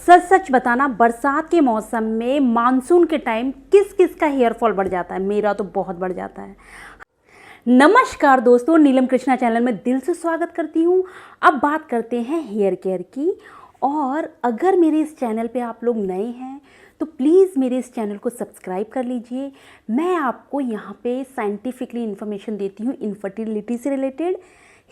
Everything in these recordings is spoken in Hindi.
सच सच बताना, बरसात के मौसम में मानसून के टाइम किस किस का हेयर फॉल बढ़ जाता है? मेरा तो बहुत बढ़ जाता है। नमस्कार दोस्तों, नीलम कृष्णा चैनल में दिल से स्वागत करती हूँ। अब बात करते हैं हेयर केयर की। और अगर मेरे इस चैनल पे आप लोग नए हैं तो प्लीज़ मेरे इस चैनल को सब्सक्राइब कर लीजिए। मैं आपको यहाँ पे साइंटिफिकली इन्फॉर्मेशन देती हूँ इनफर्टिलिटी से रिलेटेड,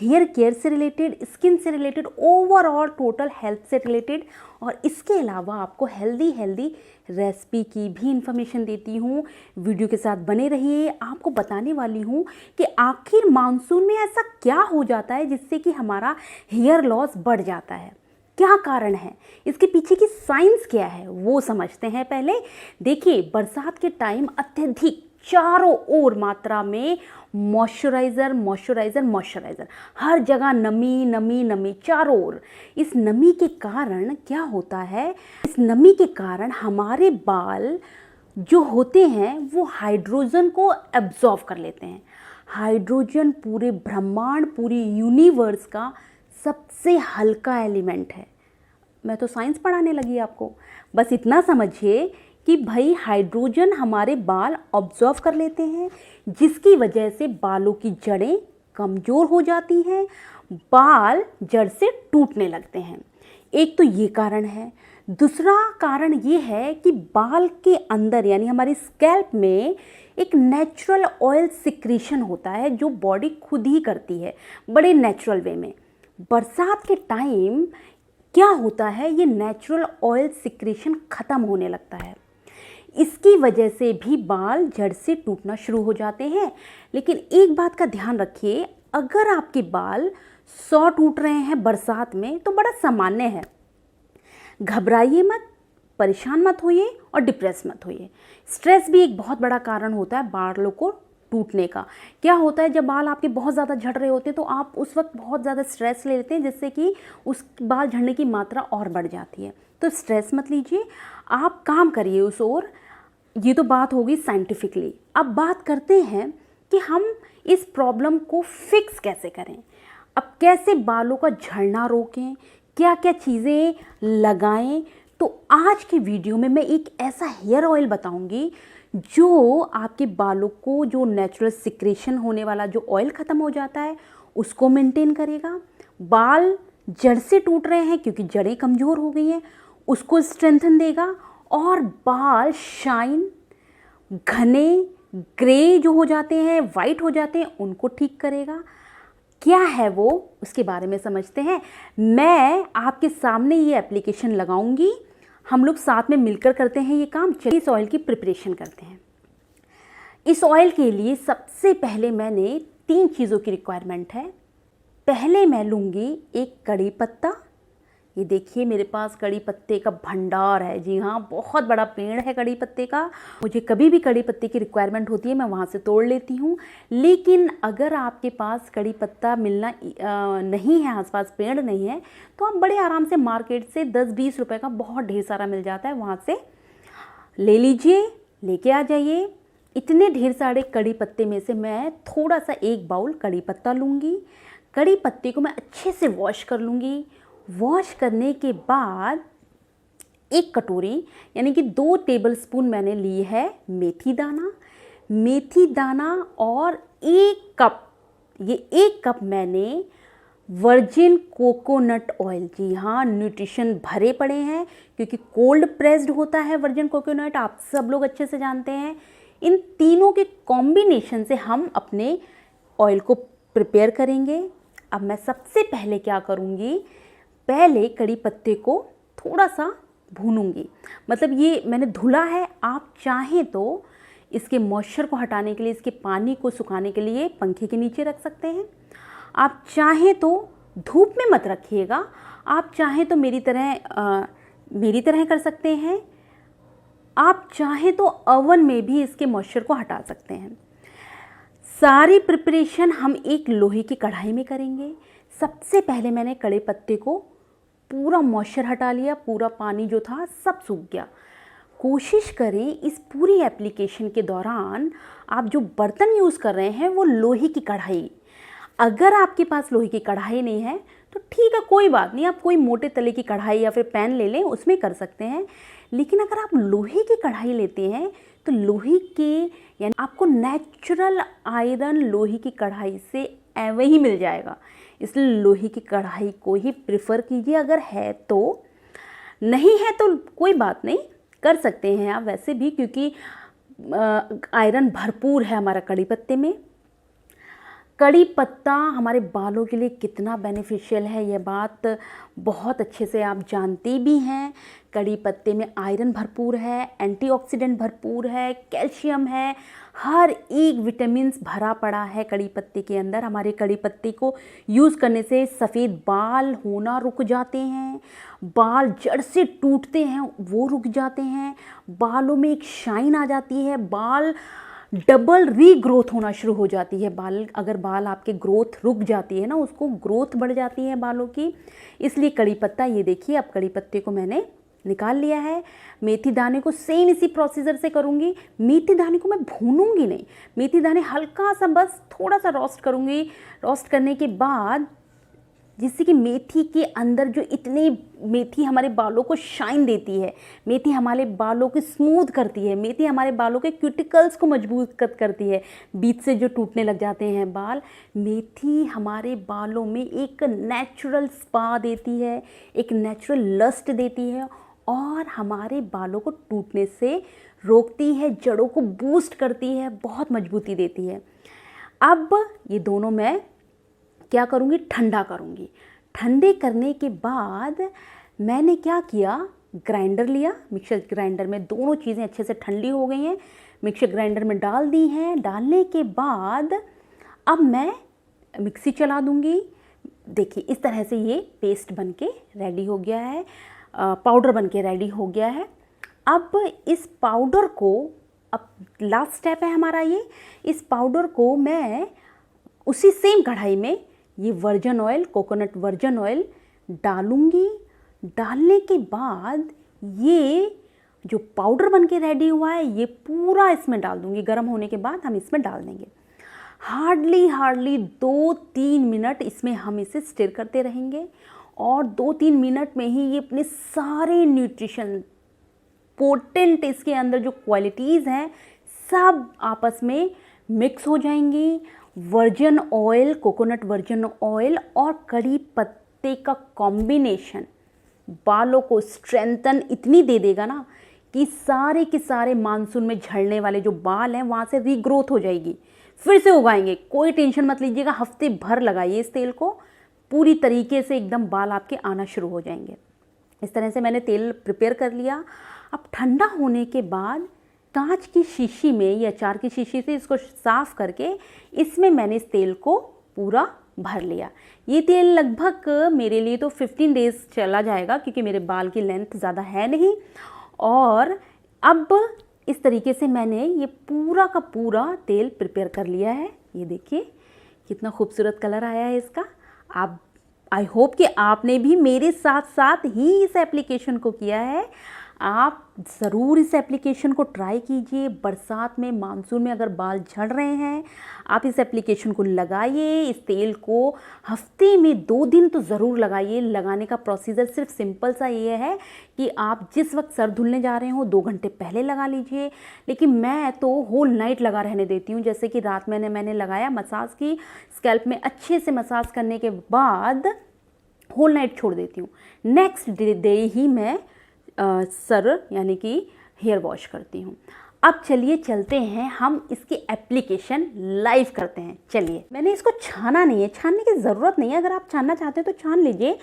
हेयर केयर से रिलेटेड, स्किन से रिलेटेड, ओवरऑल टोटल हेल्थ से रिलेटेड। और इसके अलावा आपको हेल्दी रेसिपी की भी इन्फॉर्मेशन देती हूँ। वीडियो के साथ बने रहिए। आपको बताने वाली हूँ कि आखिर मानसून में ऐसा क्या हो जाता है जिससे कि हमारा हेयर लॉस बढ़ जाता है, क्या कारण है, इसके पीछे की साइंस क्या है, वो समझते हैं पहले। देखिए, बरसात के टाइम अत्यधिक चारों ओर मात्रा में मॉइस्चराइज़र हर जगह नमी चारों ओर। इस नमी के कारण क्या होता है, इस नमी के कारण हमारे बाल जो होते हैं वो हाइड्रोजन को एब्जॉर्ब कर लेते हैं। हाइड्रोजन पूरे ब्रह्मांड, पूरी यूनिवर्स का सबसे हल्का एलिमेंट है। मैं तो साइंस पढ़ाने लगी आपको। बस इतना समझिए कि भाई हाइड्रोजन हमारे बाल ऑब्जर्व कर लेते हैं, जिसकी वजह से बालों की जड़ें कमज़ोर हो जाती हैं, बाल जड़ से टूटने लगते हैं। एक तो ये कारण है। दूसरा कारण ये है कि बाल के अंदर यानी हमारी स्कैल्प में एक नेचुरल ऑयल सिक्रीशन होता है जो बॉडी खुद ही करती है बड़े नेचुरल वे में। बरसात के टाइम क्या होता है, ये नेचुरल ऑयल सिक्रीशन ख़त्म होने लगता है। इसकी वजह से भी बाल जड़ से टूटना शुरू हो जाते हैं। लेकिन एक बात का ध्यान रखिए, अगर आपके बाल 100 टूट रहे हैं बरसात में तो बड़ा सामान्य है। घबराइए मत, परेशान मत होइए और डिप्रेस मत होइए। स्ट्रेस भी एक बहुत बड़ा कारण होता है बालों को टूटने का। क्या होता है, जब बाल आपके बहुत ज़्यादा झड़ रहे होते हैं तो आप उस वक्त बहुत ज़्यादा स्ट्रेस ले लेते हैं, जिससे कि उस बाल झड़ने की मात्रा और बढ़ जाती है। तो स्ट्रेस मत लीजिए, आप काम करिए उस ओर। ये तो बात होगी साइंटिफिकली। अब बात करते हैं कि हम इस प्रॉब्लम को फिक्स कैसे करें। अब कैसे बालों का झड़ना रोकें, क्या क्या चीज़ें लगाएं। तो आज के वीडियो में मैं एक ऐसा हेयर ऑयल बताऊंगी जो आपके बालों को, जो नेचुरल सिक्रेशन होने वाला जो ऑयल ख़त्म हो जाता है, उसको मेंटेन करेगा। बाल जड़ से टूट रहे हैं क्योंकि जड़ें कमज़ोर हो गई हैं, उसको स्ट्रेंथन देगा। और बाल शाइन, घने ग्रे जो हो जाते हैं, वाइट हो जाते हैं, उनको ठीक करेगा। क्या है वो, उसके बारे में समझते हैं। मैं आपके सामने ये एप्लीकेशन लगाऊंगी, हम लोग साथ में मिलकर करते हैं ये काम। चलिए इस ऑयल की प्रिपरेशन करते हैं। इस ऑयल के लिए सबसे पहले मैंने 3 चीज़ों की रिक्वायरमेंट है। पहले मैं लूँगी एक कड़ी पत्ता। ये देखिए मेरे पास कड़ी पत्ते का भंडार है। जी हाँ, बहुत बड़ा पेड़ है कड़ी पत्ते का। मुझे कभी भी कड़ी पत्ते की रिक्वायरमेंट होती है मैं वहाँ से तोड़ लेती हूँ। लेकिन अगर आपके पास कड़ी पत्ता मिलना नहीं है, आसपास पेड़ नहीं है, तो आप बड़े आराम से मार्केट से 10-20 रुपए का बहुत ढेर सारा मिल जाता है, वहाँ से ले लीजिए, लेके आ जाइए। इतने ढेर सारे कड़ी पत्ते में से मैं थोड़ा सा 1 बाउल कड़ी पत्ता लूँगी। कड़ी पत्ते को मैं अच्छे से वॉश कर लूँगी। वॉश करने के बाद 1 कटोरी यानी कि 2 टेबलस्पून मैंने ली है मेथी दाना और 1 कप, ये 1 कप मैंने वर्जिन कोकोनट ऑयल। जी हाँ, न्यूट्रिशन भरे पड़े हैं क्योंकि कोल्ड प्रेस्ड होता है वर्जिन कोकोनट, आप सब लोग अच्छे से जानते हैं। इन तीनों के कॉम्बिनेशन से हम अपने ऑयल को प्रिपेयर करेंगे। अब मैं सबसे पहले क्या करूँगी, पहले कड़ी पत्ते को थोड़ा सा भूनूंगी। मतलब ये मैंने धुला है, आप चाहें तो इसके मॉइस्चर को हटाने के लिए, इसके पानी को सुखाने के लिए पंखे के नीचे रख सकते हैं। आप चाहें तो धूप में मत रखिएगा, आप चाहें तो मेरी तरह कर सकते हैं। आप चाहें तो ओवन में भी इसके मॉइस्चर को हटा सकते हैं। सारी प्रिपरेशन हम एक लोहे की कढ़ाई में करेंगे। सबसे पहले मैंने कड़ी पत्ते को पूरा मॉइस्चर हटा लिया, पूरा पानी जो था सब सूख गया। कोशिश करें इस पूरी एप्लीकेशन के दौरान आप जो बर्तन यूज़ कर रहे हैं वो लोहे की कढ़ाई। अगर आपके पास लोहे की कढ़ाई नहीं है तो ठीक है, कोई बात नहीं, आप कोई मोटे तले की कढ़ाई या फिर पैन ले लें, उसमें कर सकते हैं। लेकिन अगर आप लोहे की कढ़ाई लेते हैं तो लोहे के यानी आपको नेचुरल आयरन लोहे की कढ़ाई से ऐवे ही मिल जाएगा। इसलिए लोहे की कढ़ाई को ही प्रेफर कीजिए अगर है तो। नहीं है तो कोई बात नहीं, कर सकते हैं आप वैसे भी, क्योंकि आयरन भरपूर है हमारा कड़ी पत्ते में। कड़ी पत्ता हमारे बालों के लिए कितना बेनिफिशियल है ये बात बहुत अच्छे से आप जानती भी हैं। कड़ी पत्ते में आयरन भरपूर है, एंटीऑक्सीडेंट भरपूर है, कैल्शियम है, हर एक विटामिन्स भरा पड़ा है कड़ी पत्ते के अंदर। हमारे कड़ी पत्ते को यूज़ करने से सफ़ेद बाल होना रुक जाते हैं, बाल जड़ से टूटते हैं वो रुक जाते हैं, बालों में एक शाइन आ जाती है, बाल डबल रीग्रोथ होना शुरू हो जाती है। अगर बाल आपके ग्रोथ रुक जाती है ना, उसको ग्रोथ बढ़ जाती है बालों की। इसलिए कड़ी पत्ता, ये देखिए अब कड़ी पत्ते को मैंने निकाल लिया है। मेथी दाने को सेम इसी प्रोसीजर से करूँगी। मेथी दाने को मैं भूनूंगी नहीं, मेथी दाने हल्का सा बस थोड़ा सा रोस्ट करूँगी। रोस्ट करने के बाद जिससे कि मेथी के अंदर जो इतनी मेथी हमारे बालों को शाइन देती है, मेथी हमारे बालों को स्मूथ करती है, मेथी हमारे बालों के क्यूटिकल्स को मजबूत करती है, बीच से जो टूटने लग जाते हैं बाल। मेथी हमारे बालों में एक नेचुरल स्पा देती है, एक नेचुरल लस्ट देती है और हमारे बालों को टूटने से रोकती है, जड़ों को बूस्ट करती है, बहुत मजबूती देती है। अब ये दोनों मैं क्या करूँगी, ठंडा करूँगी। ठंडे करने के बाद मैंने क्या किया, ग्राइंडर लिया, मिक्सर ग्राइंडर में दोनों चीज़ें अच्छे से ठंडी हो गई हैं, मिक्सर ग्राइंडर में डाल दी हैं। डालने के बाद अब मैं मिक्सी चला दूँगी। देखिए इस तरह से ये पेस्ट बनके रेडी हो गया है, पाउडर बनके रेडी हो गया है। अब इस पाउडर को, अब लास्ट स्टेप है हमारा ये, इस पाउडर को मैं उसी सेम कढ़ाई में ये version oil, coconut version oil डालूंगी। डालने के बाद ये जो पाउडर बनके रेडी हुआ है ये पूरा इसमें डाल दूंगी। गर्म होने के बाद हम इसमें डाल देंगे। हार्डली 2-3 मिनट इसमें हम इसे स्टिर करते रहेंगे और 2-3 मिनट में ही ये अपने सारे न्यूट्रिशन पोटेंट इसके अंदर जो क्वालिटीज़ हैं सब आपस में मिक्स हो जाएंगी। Version oil, coconut version oil और कड़ी पत्ते का कॉम्बिनेशन बालों को स्ट्रेंथन इतनी दे देगा ना कि सारे के सारे मानसून में झड़ने वाले जो बाल हैं वहाँ से रीग्रोथ हो जाएगी, फिर से उगाएंगे। कोई टेंशन मत लीजिएगा, हफ्ते भर लगाइए इस तेल को, पूरी तरीके से एकदम बाल आपके आना शुरू हो जाएंगे। इस तरह से मैंने तेल प्रिपेयर कर लिया। अब ठंडा होने के बाद कांच की शीशी में या अचार की शीशी से इसको साफ़ करके इसमें मैंने इस तेल को पूरा भर लिया। ये तेल लगभग मेरे लिए तो 15 डेज़ चला जाएगा क्योंकि मेरे बाल की लेंथ ज़्यादा है नहीं। और अब इस तरीके से मैंने ये पूरा का पूरा तेल प्रिपेयर कर लिया है। ये देखिए कितना खूबसूरत कलर आया है इसका। आप, आई होप कि आपने भी मेरे साथ साथ ही इस एप्लीकेशन को किया है। आप ज़रूर इस एप्लीकेशन को ट्राई कीजिए। बरसात में, मानसून में अगर बाल झड़ रहे हैं, आप इस एप्लीकेशन को लगाइए। इस तेल को हफ्ते में 2 दिन तो ज़रूर लगाइए। लगाने का प्रोसीजर सिर्फ सिंपल सा ये है कि आप जिस वक्त सर धुलने जा रहे हो 2 घंटे पहले लगा लीजिए, लेकिन मैं तो होल नाइट लगा रहने देती हूँ। जैसे कि रात में मैंने लगाया, मसाज की, स्कैल्प में अच्छे से मसाज करने के बाद होल नाइट छोड़ देती हूँ। नेक्स्ट डे ही मैं सर यानी कि हेयर वॉश करती हूँ। अब चलिए चलते हैं, हम इसकी एप्लीकेशन लाइव करते हैं। चलिए, मैंने इसको छाना नहीं है, छानने की ज़रूरत नहीं है। अगर आप छानना चाहते हैं तो छान लीजिए।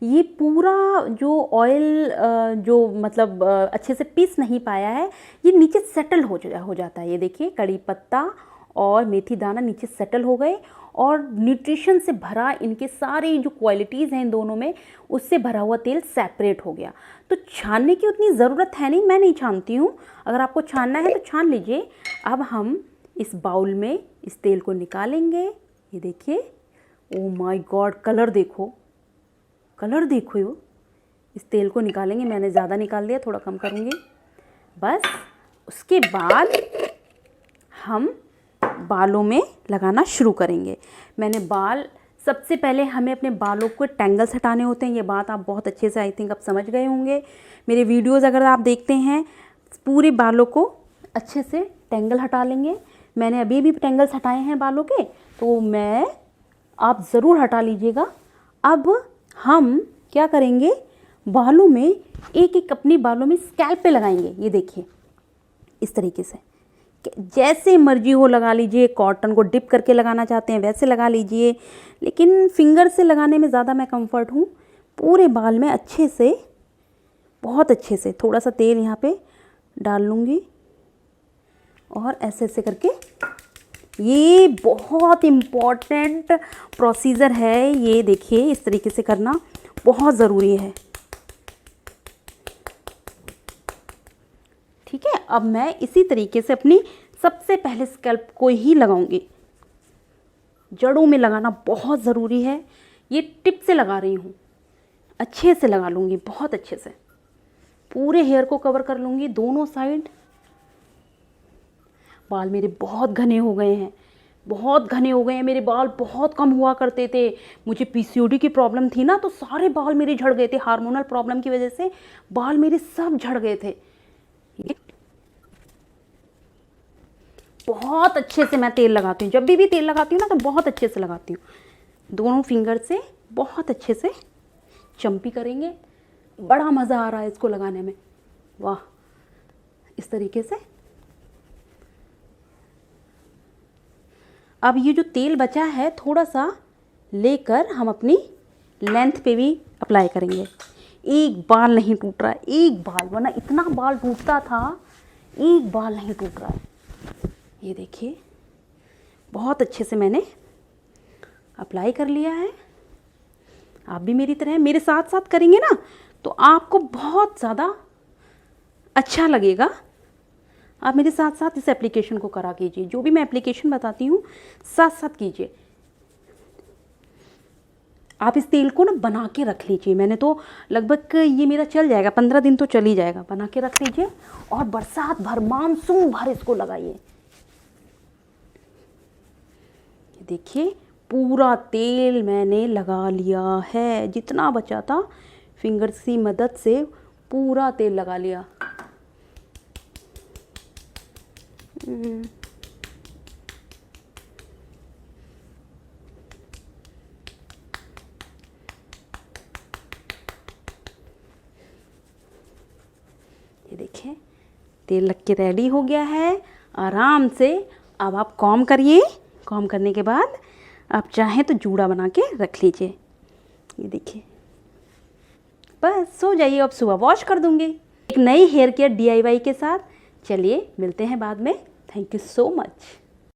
ये पूरा जो ऑयल जो मतलब अच्छे से पीस नहीं पाया है, ये नीचे सेटल हो जाता है। ये देखिए कड़ी पत्ता और मेथी दाना नीचे सेटल हो गए और न्यूट्रिशन से भरा, इनके सारी जो क्वालिटीज़ हैं इन दोनों में, उससे भरा हुआ तेल सेपरेट हो गया। तो छानने की उतनी ज़रूरत है नहीं, मैं नहीं छानती हूँ। अगर आपको छानना है तो छान लीजिए। अब हम इस बाउल में इस तेल को निकालेंगे। ये देखिए, ओ माय गॉड, कलर देखो, कलर देखो। इस तेल को निकालेंगे। मैंने ज़्यादा निकाल दिया, थोड़ा कम करूँगी बस। उसके बाद हम बालों में लगाना शुरू करेंगे। मैंने बाल सबसे पहले हमें अपने बालों को टेंगल्स हटाने होते हैं। ये बात आप बहुत अच्छे से आई थिंक आप समझ गए होंगे। मेरे वीडियोस अगर आप देखते हैं, पूरे बालों को अच्छे से टेंगल हटा लेंगे। मैंने अभी भी टेंगल्स हटाए हैं बालों के, तो आप ज़रूर हटा लीजिएगा। अब हम क्या करेंगे, बालों में एक एक अपनी बालों में स्कैल्प पे लगाएंगे। ये देखिए इस तरीके से, जैसे मर्जी हो लगा लीजिए। कॉटन को डिप करके लगाना चाहते हैं वैसे लगा लीजिए, लेकिन फिंगर से लगाने में ज़्यादा मैं कंफर्ट हूँ। पूरे बाल में अच्छे से, बहुत अच्छे से थोड़ा सा तेल यहाँ पे डाल लूँगी और ऐसे ऐसे करके। ये बहुत इम्पॉर्टेंट प्रोसीजर है, ये देखिए इस तरीके से करना बहुत ज़रूरी है। ठीक है, अब मैं इसी तरीके से अपनी सबसे पहले स्कैल्प को ही लगाऊंगी। जड़ों में लगाना बहुत ज़रूरी है। ये टिप से लगा रही हूँ, अच्छे से लगा लूँगी, बहुत अच्छे से पूरे हेयर को कवर कर लूँगी, दोनों साइड। बाल मेरे बहुत घने हो गए हैं, बहुत घने हो गए हैं। मेरे बाल बहुत कम हुआ करते थे। मुझे पीसीओडी की प्रॉब्लम थी ना, तो सारे बाल मेरे झड़ गए थे। हार्मोनल प्रॉब्लम की वजह से बाल मेरे सब झड़ गए थे। बहुत अच्छे से मैं तेल लगाती हूँ। जब भी तेल लगाती हूँ ना, तो बहुत अच्छे से लगाती हूँ। दोनों फिंगर से बहुत अच्छे से चम्पी करेंगे। बड़ा मज़ा आ रहा है इसको लगाने में, वाह। इस तरीके से अब ये जो तेल बचा है थोड़ा सा लेकर हम अपनी लेंथ पे भी अप्लाई करेंगे। एक बाल नहीं टूट रहा है, एक बाल, वरना इतना बाल टूटता था, एक बाल नहीं टूट रहा है। ये देखिए बहुत अच्छे से मैंने अप्लाई कर लिया है। आप भी मेरी तरह मेरे साथ साथ करेंगे ना, तो आपको बहुत ज़्यादा अच्छा लगेगा। आप मेरे साथ साथ इस एप्लीकेशन को करा कीजिए। जो भी मैं एप्लीकेशन बताती हूँ साथ साथ कीजिए। आप इस तेल को ना बना के रख लीजिए। मैंने तो लगभग ये मेरा चल जाएगा, 15 दिन तो चल ही जाएगा। बना के रख लीजिए और बरसात भर, मानसून भर इसको लगाइए। देखिए पूरा तेल मैंने लगा लिया है, जितना बचा था फिंगर्स की मदद से पूरा तेल लगा लिया। ये देखिए तेल लग के रेडी हो गया है। आराम से अब आप कॉम करिए। कॉम करने के बाद आप चाहें तो जूड़ा बना के रख लीजिए। ये देखिए बस सो जाइए। अब सुबह वॉश कर दूंगी एक नई हेयर केयर DIY के साथ। चलिए मिलते हैं बाद में। Thank you so much.